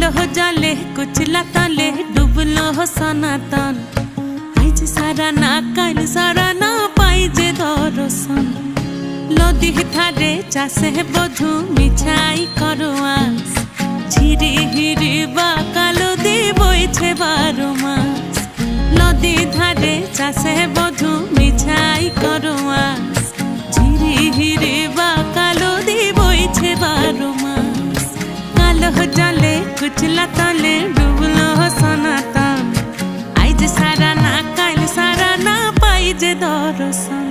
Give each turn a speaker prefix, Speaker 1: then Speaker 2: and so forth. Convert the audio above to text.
Speaker 1: কালো জলে কুচলা তলে ডুবলো সনাতন আইজ সারা না কাল সারা না পাই যে দর্শন নদী ধারে চাষে বধু মিছাই করোয়াস ঝিরি হিরি বা কালো দি বইছে 12 মাস নদী ধারে চাষে বধু মিছাই করোয়াস ঝিরি হিরি বা কালো দি বইছে 12 মাস কালো জলে কুচলা তলে ডুবলো সনাতন আইজ সারা না কাল সারা না পাই যে দর্শন।